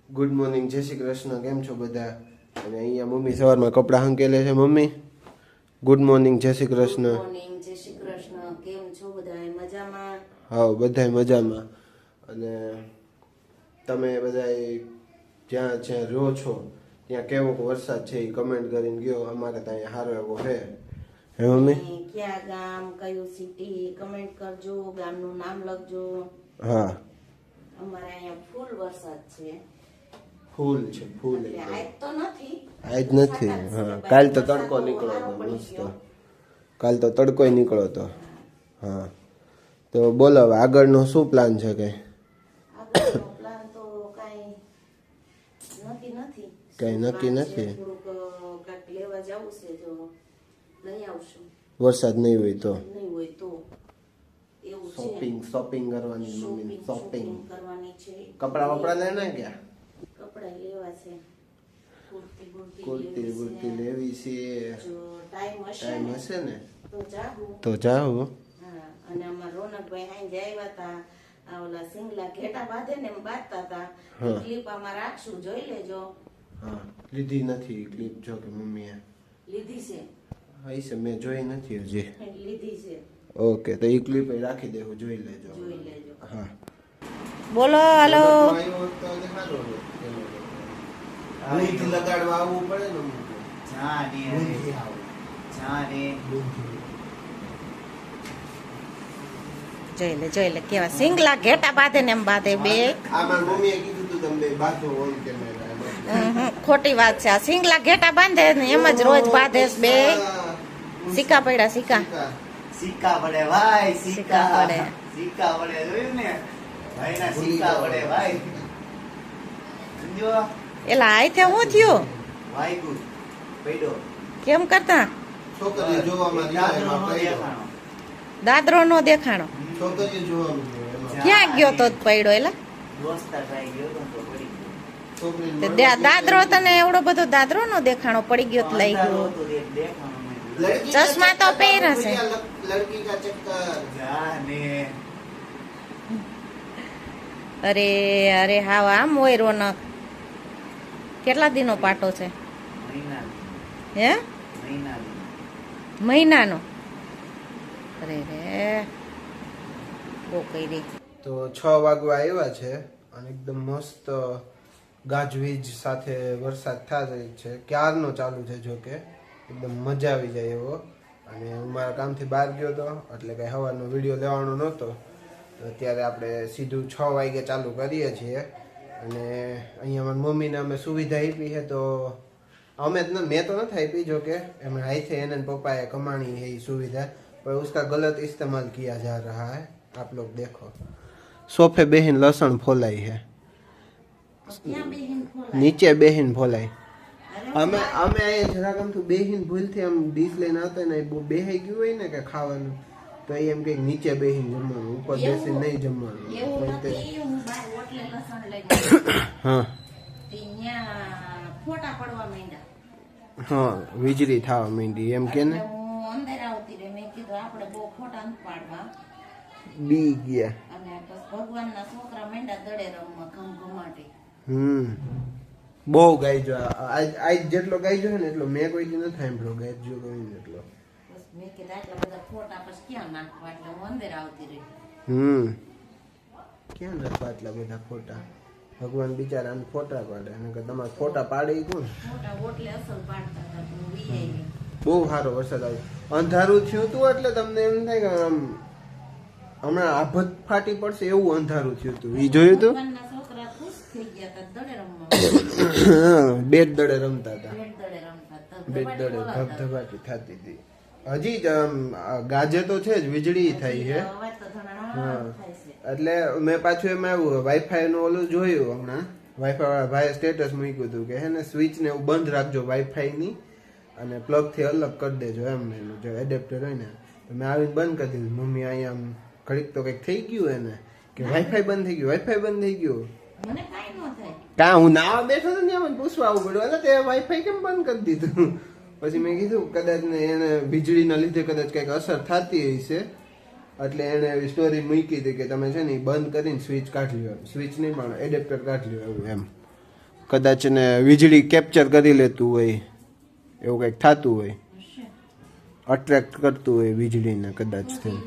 Good morning, જય શ્રી કૃષ્ણ. કેમ છો બધા? અને અહીંયા મમ્મી સવારમાં કપડાં હંકેલે છે. મમ્મી ગુડ મોર્નિંગ, જય શ્રી કૃષ્ણ. ગુડ મોર્નિંગ, જય શ્રી કૃષ્ણ. કેમ છો બધા? મજામાં? હા, બધાય મજામાં. અને તમે બધા જ્યાં જ્યાં રહ્યો છો ત્યાં કેવો વરસાદ છે એ કમેન્ટ કરીને ગયો. અમારે ત્યાં સારો એવો છે. હે મમ્મી? ક્યાં ગામ, કયું સિટી, કમેન્ટ કરજો, ગામનું નામ લખજો. હા, અમારે અહીંયા ફૂલ વરસાદ છે. ફૂલ છે, ફૂલ. આજ તો નથી, આજ નથી. હા, કાલ તો તડકો નીકળ્યો હતો મસ્ત. કાલ તો તડકોય નીકળ્યો હતો. હા, તો બોલો હવે આગળનો શું પ્લાન છે? કઈ આગળનો પ્લાન તો કાંઈ નક્કી નથી. કઈ નક્કી નથી. થોડુંક કાંઈક લેવા જવું છે, જો લઈ આવશું. વરસાદ નહીં હોય તો નહીં હોય તો એવું છે. શોપિંગ કરવાની. મમ્મી શોપિંગ કરવાની છે. કપડા વપડા લેને ગયા? કપડા લેવા છે. કુર્તી બુર્તી લેવી છે. જો ટાઈમ હશે ને તો જાઉં. હા, અને અમાર રોનકભાઈ હાંજે આવ્યા હતા. આ ઓલા સિંગલા ઘેટા બાંધે ને એમ બાંધતા હતા. ક્લિપ આમાં રાખશું, જોઈ લેજો. હા, લીધી નથી ક્લિપ. જો કે મમ્મીએ લીધી છે? હા, છે, મેં જોઈ નથી હજી. લીધી છે. ઓકે, તો એ ક્લિપ રાખી દેવું, જોઈ લેજો. જોઈ લેજો. હા, બોલો. હાલો. લગાડવા આવવું પડે ને. જોઈ લે કેવા સિંગલા ઘેટા બાંધે ને એમ બાંધે બે. આમાં મમ્મીએ કીધું તું તમે બાથો ઓન કેમેરા. ખોટી વાત છે. આ સિંગલા ઘેટા બાંધે ને એમ જ રોજ બાંધે છે બે. સિક્કા પડ્યા, સિક્કા પડે ભાઈ, સિક્કા પડે. સિક્કા પડે, જોયું ને ભાઈ ના સિક્કા પડે ભાઈ. સમજો એલા આઈ હું થયું? ભાઈ ગુડ પૈડો કેમ કરતા? છોકરી જોવામાં દાદરો નો દેખાણો. છોકરી જોવામાં ક્યાં ગયો તો પડ્યો? એલા દોસ્તા થઈ ગયો તો પડી છોકરી દાદરો તને એવડો બધો દાદરો નો દેખાણો પડી ગયો તો લઈ ગયો. ચશ્મા તો પહેર્યા છે. લડકી કા ચક્કર. જાને અરે હાવ આમ હોય રોનક. કેટલા દિનો પાટો છે? મહિના હે? મહિના મહિનાનો? અરે રે બહુ કરી. તો 6 વાગવા આવ્યા છે અને એકદમ મસ્ત ગાજવીજ સાથે વરસાદ થાય છે. ક્યારનો ચાલુ છે, જો કે એકદમ મજા આવી જાય એવો. અને હું મારા કામથી બહાર ગયો હતો એટલે કંઈ હવાનો વિડીયો લેવાનો નહોતો. તો અત્યારે આપણે સીધું 6 વાગે ચાલુ કરીએ છીએ. અને અહીંયા મારી મમ્મીને અમે સુવિધા આપી છે. તો મેં તો નથી આપી, જો કે એમણે હાથે એને પપ્પાએ કમાણી है ये सुविधा, पर उसका गलत इस्तेमाल किया जा रहा है. आप लोग देखो, सोफे बेहिन लहसुन फोलाई है, નીચે બેહીન ફોલાય. અમે અહીંયા જરાક આમ તો બેહીન ભૂલથી આમ ડીશ લઈને આવતા ને બેહાઈ ગયું હોય ને કે ખાવાનું, તો એમ કે નીચે બેહીન જમવાનું, ઉપર બેસીને નહીં જમવાનું. હા ફોટા પડવા માંડ્યા. હા, વીજળી થવા માંડી એમ કે ને. હું અંદર આવતી રહી. મેં કીધું આપણે બહુ ફોટા નથી પાડવા. બી ગયા. અને બસ ભગવાનના છોકરા માંડ્યા દડે રમવા ઘમઘમાટી. બહુ ગાઈજો. આજ જેટલો ગાઈજો ને એટલો મેં કોઈ દી નથી સાંભળ્યો. ગાઈજો કોઈ ને એટલો. બસ મેં કીધું આટલા બધા ફોટા પછી ક્યાં નાખવા, એટલે હું અંદર આવતી રહી. ક્યાં નાખવા આટલા બધા ફોટા? ભગવાન બિચારા આને ફોટા પાડે. અને કે તમારે ફોટા પાડે કોણ? ફોટા ઓટલે અસલ પાડતા હતા. હું વી આવી. બહુ સારો વરસાદ આવ્યો. અંધારું થયું હતું એટલે તમને એમ થાય કે આમ હમણાં આભત ફાટી પડશે એવું અંધારું થયું હતું. એ જોયું હતું? ભગવાનના છોકરા ખુશ થઈ ગયા હતા દડે રમવા. બેટ દડે રમતા હતા. બેટ દડે રમતા. બેટ દડે ધબધબાટી થતી હતી. હજી જ ગાજે તો છે જ, વીજળી થઈ છે. અવાજ તો ઘણા હા, થાય છે. એટલે મેં પાછું એમાં આવ્યું વાઈફાઈ નું ઓલું જોયું. હમણાં વાઈફાઈ વાળા ભાઈએ સ્ટેટસ મૂક્યું હતું કે હે ને સ્વિચ ને એવું બંધ રાખજો વાઈફાઈ ની, અને પ્લગ થી અલગ કરી દેજો એમ. એનું જો એડેપ્ટર હોય ને, તો મેં આવીને બંધ કરી દીધું. મમ્મી અહીંયા આમ ઘડીક તો કંઈક થઈ ગયું એને કે વાઈફાઈ બંધ થઈ ગયું, વાઈફાઈ બંધ થઈ ગયું. મને કાઈ ન થાય. કાં હું નાવા બેઠો હતો ત્યાં મને પૂછવા આવવું પડ્યું, એટલે તે વાઈફાઈ કેમ બંધ કરી દીધું? પછી મેં કીધું કદાચ ને એને વીજળીના લીધે કદાચ કંઈક અસર થતી હશે, એટલે એને એવી સ્ટોરી મૂકી હતી કે તમે છે ને બંધ કરીને સ્વિચ કાઢી લો, સ્વિચ નહીં પણ એડેપ્ટર કાઢી લો એવું એમ. કદાચ ને વીજળી કેપ્ચર કરી લેતું હોય એવું કંઈક થતું હોય, અટ્રેક્ટ કરતું હોય વીજળીને કદાચ થી.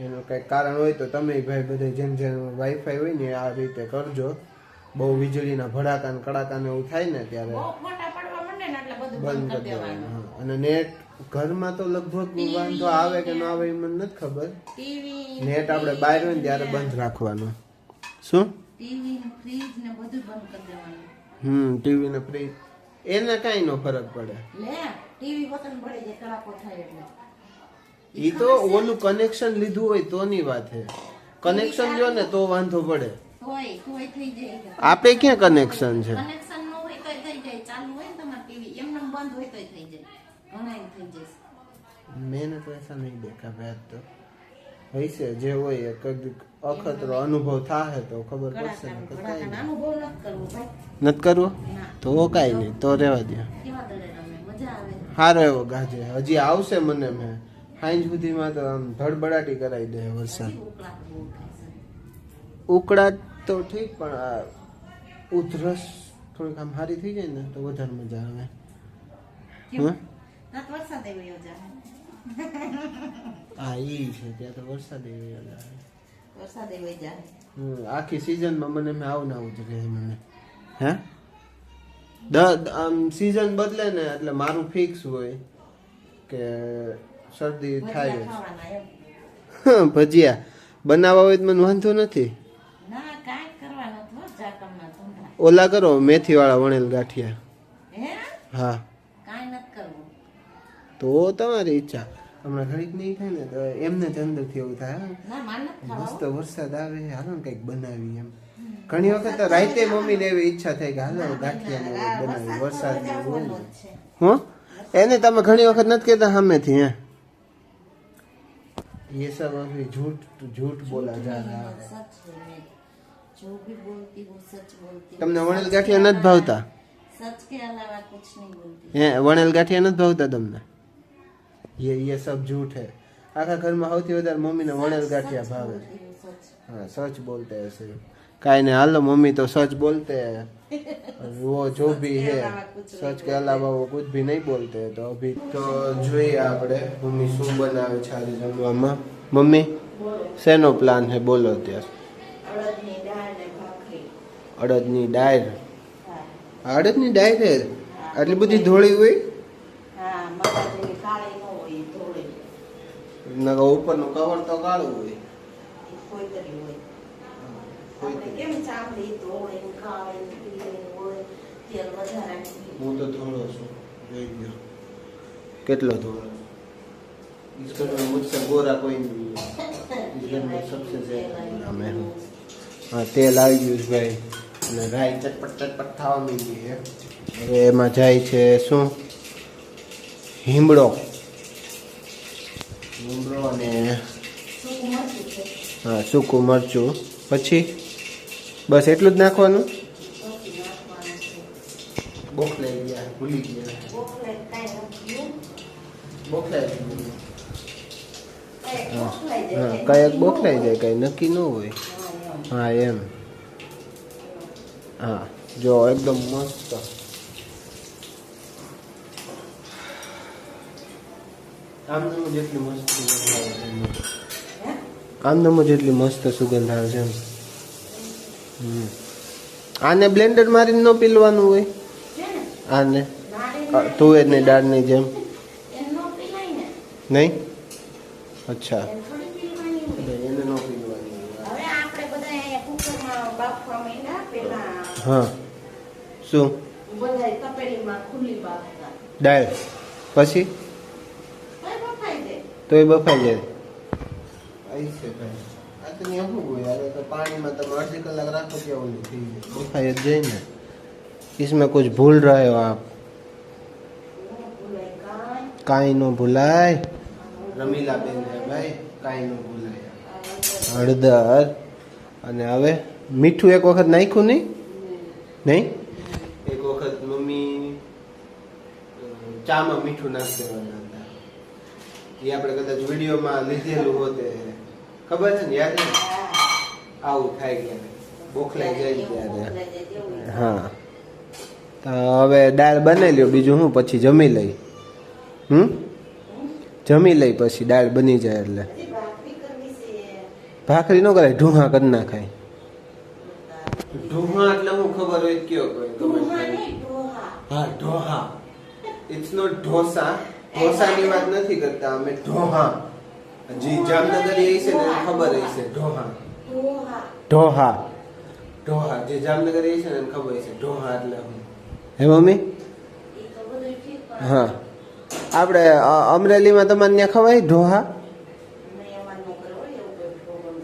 એનું કંઈક કારણ હોય તો તમે ભાઈ બધે જેમ જેમ વાઈફાઈ હોય ને આ રીતે કરજો. બહુ વીજળીના ભડાકા ને કડાકા ને એવું થાય ને ત્યારે બંધ કરી દેવાનું. હા. અને નેટ ઘરમાં તો લગભગ વાંધો આવે કે ન આવે એ મને નથી ખબર. નેટ આપણે બહાર હોય ને ત્યારે બંધ રાખવાનું. શું? ટીવી ને ફ્રીજ એને કઈ નો ફરક પડે. ઈ તો ઓલું કનેક્શન લીધું હોય તો ની વાત છે. કનેક્શન જો ને તો વાંધો પડે. આપણે ક્યાં કનેક્શન છે? मैंने तो ऐसा नहीं देखा बैठ तो वैसे जे હોય કદી અખતરો અનુભવ થાય તો ખબર પડશે ને નત કરવો તો કાઈ નહીં તો રહેવા દે. હારો એવો ગાજે હજી આવશે મને મેં સાંજ સુધીમાં તો આમ ધડબડાટી કરાવી દે વરસાદ. ઉકળાટ તો ઠીક પણ આ ઉધરસ થોડીક આમ સારી થઈ જાય ને તો વધારે મજા આવે. હા ઈ છે ત્યાં તો વરસાદ આખી સિઝન માં મને આવું ને આવું જ રહે મને. હે આમ સિઝન બદલે ને એટલે મારું ફિક્સ હોય કે શરદી થાય જ. ભજીયા બનાવવા હોય તો મને વાંધો નથી. ઓલા કરો મેથી વાળા વણેલ ગાંઠિયા. હા તો તમારી ઈચ્છા. હમણાં ઘડીક નહીં થાય ને તો એમને જ અંદર થી એવું થાય મસ્ત વરસાદ આવે હાલો ને કઈક બનાવી એમ. ઘણી વખત તો રાતે મમ્મી ને એવી ઈચ્છા થાય કે હાલો ગાંઠિયા બનાવી વરસાદ હું એને તમે ઘણી વખત નથી કેતા સામેથી. હે ये सब अभी झूठ बोला जा रहा है. તમને વણેલ ગાંઠિયા નથી ભાવતા? હે વણેલ ગાંઠિયા નથી ભાવતા તમને? ये सब झूठ है. आखा घर में होती उधर मम्मी ने वणेल गाठिया भावे. हाँ सच बोलते हैं ऐसे. काई ने हालो मम्मी तो सच बोलते हैं वो जो भी है सच के अलावा वो कुछ भी नहीं बोलते हैं. तो अभी तो જોઈએ આપણે મમ્મી શું બનાવે છે આજે જમવામાં. મમ્મી શેનો પ્લાન છે બોલો અત્યારે? અડદની દાળ. અડદની દાળ છે આટલી બધી ધોળી હોય? નકા ઉપરનું કવર તો કાળું હોય. હું તો ધોળો છું જોઈ ગયો કેટલો ધોળો. इस घर में मुझसे गोरा कोई नहीं है. इस घर में सबसे ज्यादा मैं हूँ. हाँ तेल આવી ગયું છે ભાઈ અને રાઈ ચટપટ ચટપટ થવા માંડી છે. હવે એમાં જાય છે શું? હિંબડો અને હા સૂકું મરચું. પછી બસ એટલું જ નાખવાનું. બોખલાઈ ગયા ભૂલી ગયા. બોખલાઈ હા કઈક બોખલાઈ જાય કઈ નક્કી ન હોય. હા એમ. હા જો એકદમ મસ્ત. આમનામાં જેટલી મસ્ત સુગંધ આવે છે આમનામાં જેટલી મસ્ત સુગંધ આવે છે એમ. આને બ્લેન્ડર મારીને ન પીલવાનું હોય? આને તુવેરની દાળની જેમ નહીં? અચ્છા એને ન પીલવાની. હા શું દાળ પછી તો એ બફાઈ જાય. પાણીમાં તમે અડધી કલાક રાખો કેવું થઈ જાય બફાઈ જ જાય ને. इसमें कुछ भूल रहे हो आप? કાંઈ નો ભૂલાય. રમીલા બેન છે ભાઈ કાંઈ નો ભૂલાય. હળદર અને હવે મીઠું એક વખત નાખ્યું નહીં? નહીં એક વખત મમ્મી ચામાં મીઠું નાખી દેવાના હતા. એ આપણે કદાચ વિડીયોમાં લીધેલું હોતે ખબર છે ને યાદ ને આવું થાય ક્યારે બોખલાઈ જાય ત્યારે બોખલાઈ જાય તેવું. હા તો હવે દાળ બનાવી લ્યો બીજું હું પછી જમી લઈ જમી લઈ પછી દાળ બની જાય એટલે હજી ભાખરી કરવી છે. ભાખરી ન કરાય ઢોહા કરી નાખાય ઢોહા એટલે હું ખબર હોય કયો ઢોહા નહીં, ઢોહા. હા ઢોહા ઇટ્સ નોટ ઢોસા ઢોસાની વાત નથી કરતા અમે ઢોહા જી જામનગરી હશે ને એને ખબર હશે ઢોહા ઢોહા. ઢોહા ઢોહા જે જામનગરી હશે ને એને ખબર હશે ઢોહા એટલે હું હે મમ્મી ઈ તો બધું ઠીક પણ હા આપણે અમરેલીમાં તમારે ત્યાં ખવાય ઢોહા નહીં, અમારે ન કરે હોય એવું કંઈ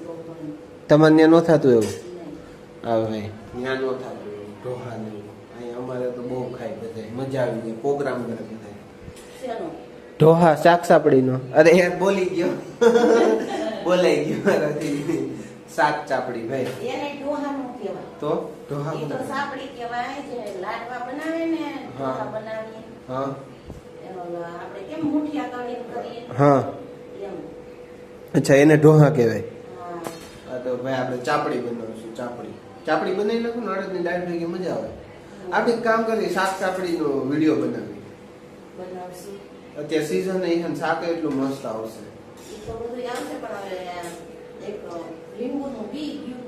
ઢોકળું. તમારે ત્યાં ન થતું એવું નહીં. હા ભાઈ ત્યાં ન થતું એવું ઢોહા ને એવું અહીંયા અમારે તો બહુ ખાય બધા મજા આવી જાય પ્રોગ્રામ કરે બધા શેનું? ઢોહા શાક સાપડીનો અરે યાર બોલી ગયો બોલાઈ ગયો મારાથી શાક ચાપડી ભાઈ એને ઢોહા નો કહેવાય. તો ઢોહા ઈ તો બનાવે. સાપડી કહેવાય, જે લાડવા બનાવે ને ઢોહા બનાવીએ. હા એનો આપણે કેમ મુઠિયા તળીને કરીએ હા એમ. અચ્છા એને ઢોહા કહેવાય હા. હા તો ભાઈ આપણે ચાપડી બનાવીશું ચાપડી ચાપડી બનાવી નાખું ને અડદની દાળ ભેગી મજા આવે આપણે એક કામ કરીએ શાક ચાપડીનો વિડીયો બનાવીએ બનાવશું. અત્યારે સીઝન એ શાક એટલું મસ્ત આવશે ઈ તો બધું આવશે પણ હવે એક લીંબુનું બી ગયું.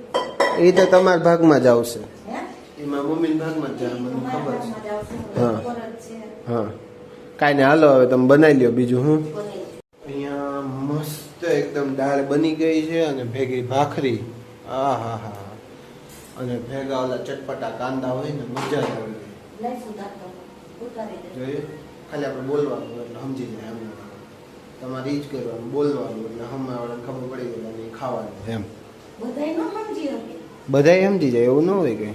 એ તો તમારા ભાગમાં જ આવશે હે? એમાં મમ્મીના ભાગમાં જ જાય મને ખબર છે તમારા ઘરમાં જ આવશે. હા. ખબર જ છે. હા કાંઈ ને હાલો હવે તમે બનાવી લ્યો બીજું હું બની. અહીંયા મસ્ત એકદમ દાળ બની ગઈ છે અને ભેગી ભાખરી આ હા હા અને ભેગા ઓલા ચટપટા કાંદા હોય ને મજા જ આવી જાય લઈ સુધારતો ઉતારી દે. જોઈએ ખાલી આપણે બોલવાનું એટલે સમજી જાય એમ તમારે ઈ જ કરવાનું બોલવાનું એટલે હમણાં વાળાને ખબર પડી ગઈ અને ઈ ખાવાનું એમ બધાય નો સમજી શકે. બધાય સમજી જાય એવું ન હોય કઈ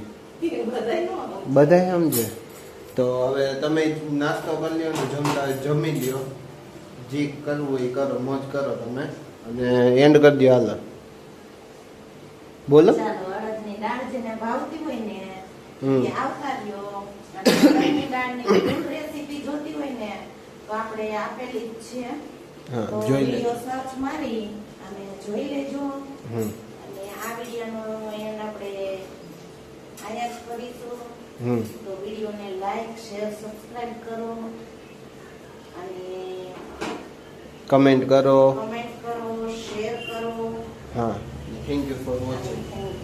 બધાય નો સમજે. બધાય સમજે તો હવે તમે નાસ્તો કરી લ્યો ને જમતા હોય જમી લ્યો જે કરવું હોય એ કરો મોજ કરો તમે અને એન્ડ કરી દો હાલો બોલો ચાલો, અડદની દાળ જેને ભાવતી હોય ને હમ. એ આવતા રહ્યો. અને અડદની દાળની ફૂલ રેસીપી જોતી હોય ને તો આપણે આપેલી જ છે. હા તો જોઈ લે વિડીયો સર્ચ મારી અને જોઈ લેજો. હમ અને આ વિડીયોનો એન્ડ આપણે અહીંયા જ કરીશું. હમ તો વિડીયોને લાઈક શેર સબસ્ક્રાઇબ કરો અને કમેન્ટ કરો કમેન્ટ કરો, શેર કરો. હા થેન્ક યુ ફોર અને વોચિંગ thank